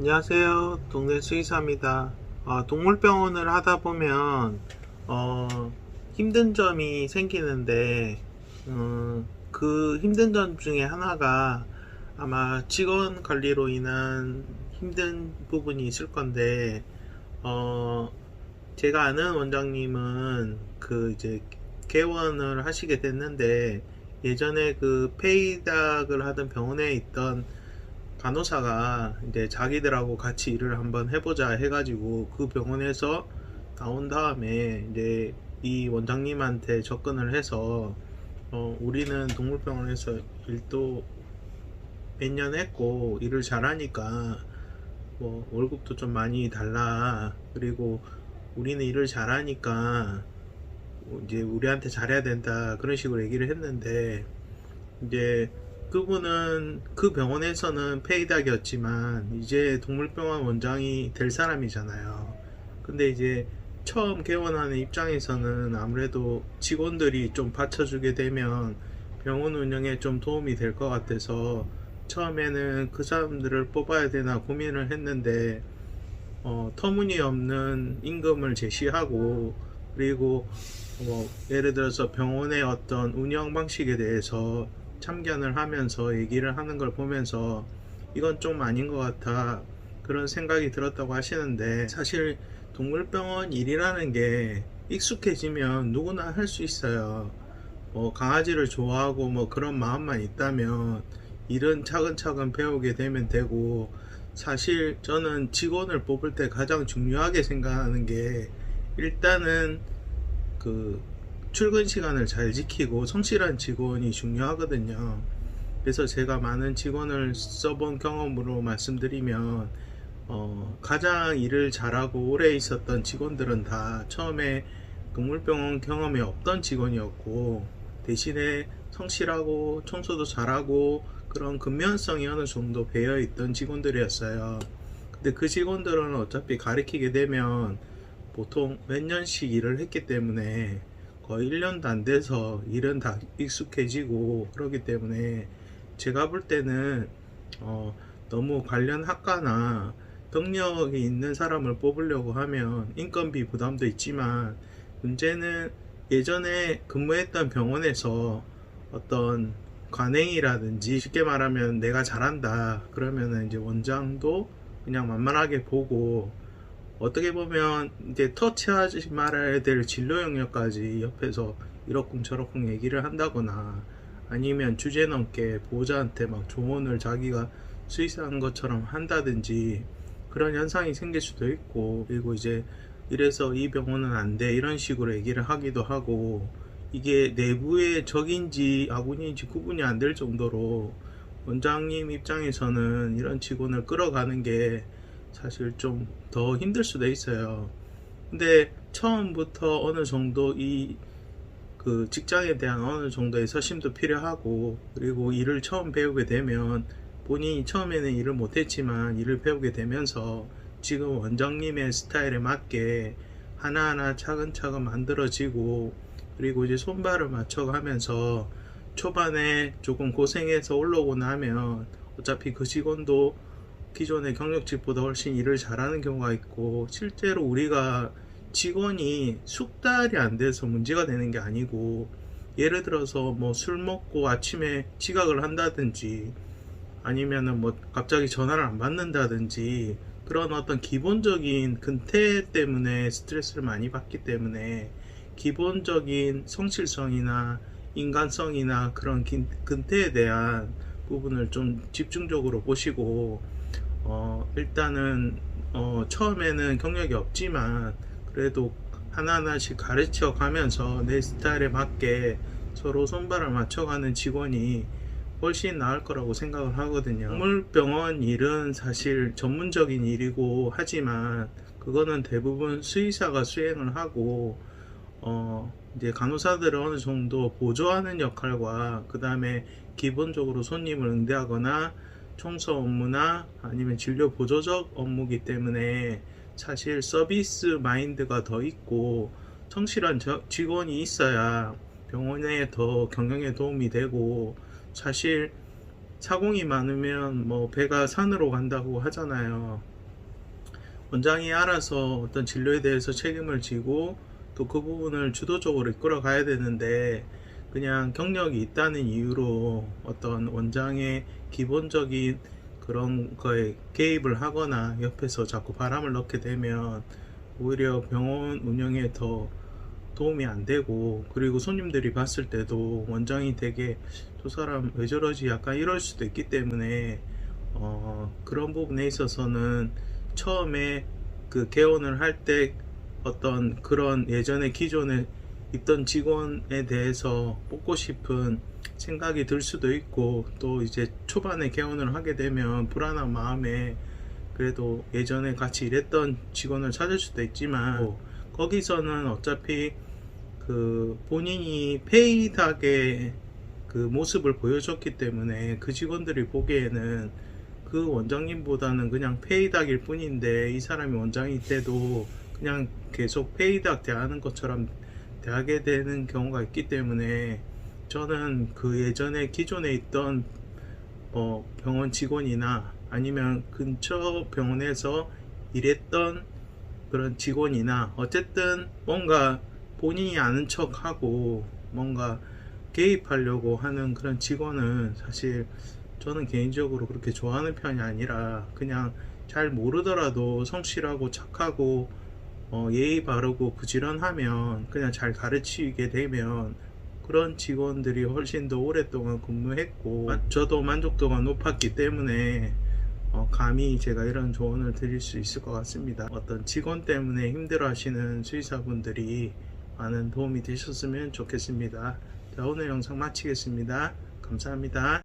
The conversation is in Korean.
안녕하세요. 동네 수의사입니다. 동물병원을 하다 보면 힘든 점이 생기는데 그 힘든 점 중에 하나가 아마 직원 관리로 인한 힘든 부분이 있을 건데 어, 제가 아는 원장님은 그 이제 개원을 하시게 됐는데 예전에 그 페이닥을 하던 병원에 있던 간호사가 이제 자기들하고 같이 일을 한번 해보자 해가지고 그 병원에서 나온 다음에 이제 이 원장님한테 접근을 해서 우리는 동물병원에서 일도 몇 년 했고 일을 잘하니까 뭐 월급도 좀 많이 달라. 그리고 우리는 일을 잘하니까 이제 우리한테 잘해야 된다. 그런 식으로 얘기를 했는데 이제 그분은 그 병원에서는 페이닥이었지만 이제 동물병원 원장이 될 사람이잖아요. 근데 이제 처음 개원하는 입장에서는 아무래도 직원들이 좀 받쳐주게 되면 병원 운영에 좀 도움이 될 것 같아서 처음에는 그 사람들을 뽑아야 되나 고민을 했는데 터무니없는 임금을 제시하고 그리고 예를 들어서 병원의 어떤 운영 방식에 대해서 참견을 하면서 얘기를 하는 걸 보면서 이건 좀 아닌 것 같아 그런 생각이 들었다고 하시는데 사실 동물병원 일이라는 게 익숙해지면 누구나 할 수 있어요. 강아지를 좋아하고 뭐 그런 마음만 있다면 일은 차근차근 배우게 되면 되고 사실 저는 직원을 뽑을 때 가장 중요하게 생각하는 게 일단은 그 출근 시간을 잘 지키고 성실한 직원이 중요하거든요. 그래서 제가 많은 직원을 써본 경험으로 말씀드리면 가장 일을 잘하고 오래 있었던 직원들은 다 처음에 동물병원 경험이 없던 직원이었고 대신에 성실하고 청소도 잘하고 그런 근면성이 어느 정도 배어 있던 직원들이었어요. 근데 그 직원들은 어차피 가리키게 되면 보통 몇 년씩 일을 했기 때문에 거의 1년도 안 돼서 일은 다 익숙해지고 그러기 때문에 제가 볼 때는 너무 관련 학과나 경력이 있는 사람을 뽑으려고 하면 인건비 부담도 있지만 문제는 예전에 근무했던 병원에서 어떤 관행이라든지 쉽게 말하면 내가 잘한다 그러면은 이제 원장도 그냥 만만하게 보고 어떻게 보면 이제 터치하지 말아야 될 진로 영역까지 옆에서 이러쿵저러쿵 얘기를 한다거나 아니면 주제넘게 보호자한테 막 조언을 자기가 수의사한 것처럼 한다든지 그런 현상이 생길 수도 있고 그리고 이제 이래서 이 병원은 안 돼 이런 식으로 얘기를 하기도 하고 이게 내부의 적인지 아군인지 구분이 안 될 정도로 원장님 입장에서는 이런 직원을 끌어가는 게 사실 좀 더 힘들 수도 있어요. 근데 처음부터 어느 정도 이 그 직장에 대한 어느 정도의 서심도 필요하고 그리고 일을 처음 배우게 되면 본인이 처음에는 일을 못했지만 일을 배우게 되면서 지금 원장님의 스타일에 맞게 하나하나 차근차근 만들어지고 그리고 이제 손발을 맞춰가면서 초반에 조금 고생해서 올라오고 나면 어차피 그 직원도 기존의 경력직보다 훨씬 일을 잘하는 경우가 있고 실제로 우리가 직원이 숙달이 안 돼서 문제가 되는 게 아니고 예를 들어서 뭐 술 먹고 아침에 지각을 한다든지 아니면은 뭐 갑자기 전화를 안 받는다든지 그런 어떤 기본적인 근태 때문에 스트레스를 많이 받기 때문에 기본적인 성실성이나 인간성이나 그런 근태에 대한 부분을 좀 집중적으로 보시고 일단은 처음에는 경력이 없지만 그래도 하나하나씩 가르쳐 가면서 내 스타일에 맞게 서로 손발을 맞춰가는 직원이 훨씬 나을 거라고 생각을 하거든요. 동물병원 일은 사실 전문적인 일이고 하지만 그거는 대부분 수의사가 수행을 하고 이제 간호사들은 어느 정도 보조하는 역할과 그 다음에 기본적으로 손님을 응대하거나 청소 업무나 아니면 진료 보조적 업무기 때문에 사실 서비스 마인드가 더 있고 성실한 직원이 있어야 병원에 더 경영에 도움이 되고 사실 사공이 많으면 뭐 배가 산으로 간다고 하잖아요. 원장이 알아서 어떤 진료에 대해서 책임을 지고 또 그 부분을 주도적으로 이끌어 가야 되는데, 그냥 경력이 있다는 이유로 어떤 원장의 기본적인 그런 거에 개입을 하거나 옆에서 자꾸 바람을 넣게 되면 오히려 병원 운영에 더 도움이 안 되고, 그리고 손님들이 봤을 때도 원장이 되게 저 사람 왜 저러지 약간 이럴 수도 있기 때문에 그런 부분에 있어서는 처음에 그 개원을 할 때 어떤 그런 예전에 기존에 있던 직원에 대해서 뽑고 싶은 생각이 들 수도 있고, 또 이제 초반에 개원을 하게 되면 불안한 마음에 그래도 예전에 같이 일했던 직원을 찾을 수도 있지만, 거기서는 어차피 그 본인이 페이드하게 그 모습을 보여줬기 때문에 그 직원들이 보기에는 그 원장님보다는 그냥 페이드학일 뿐인데, 이 사람이 원장일 때도 그냥 계속 페이드학 대하는 것처럼 대하게 되는 경우가 있기 때문에, 저는 그 예전에 기존에 있던 병원 직원이나 아니면 근처 병원에서 일했던 그런 직원이나 어쨌든 뭔가 본인이 아는 척하고 뭔가 개입하려고 하는 그런 직원은 사실 저는 개인적으로 그렇게 좋아하는 편이 아니라, 그냥 잘 모르더라도 성실하고 착하고 예의 바르고 부지런하면 그냥 잘 가르치게 되면 그런 직원들이 훨씬 더 오랫동안 근무했고 저도 만족도가 높았기 때문에 감히 제가 이런 조언을 드릴 수 있을 것 같습니다. 어떤 직원 때문에 힘들어 하시는 수의사분들이 많은 도움이 되셨으면 좋겠습니다. 자, 오늘 영상 마치겠습니다. 감사합니다.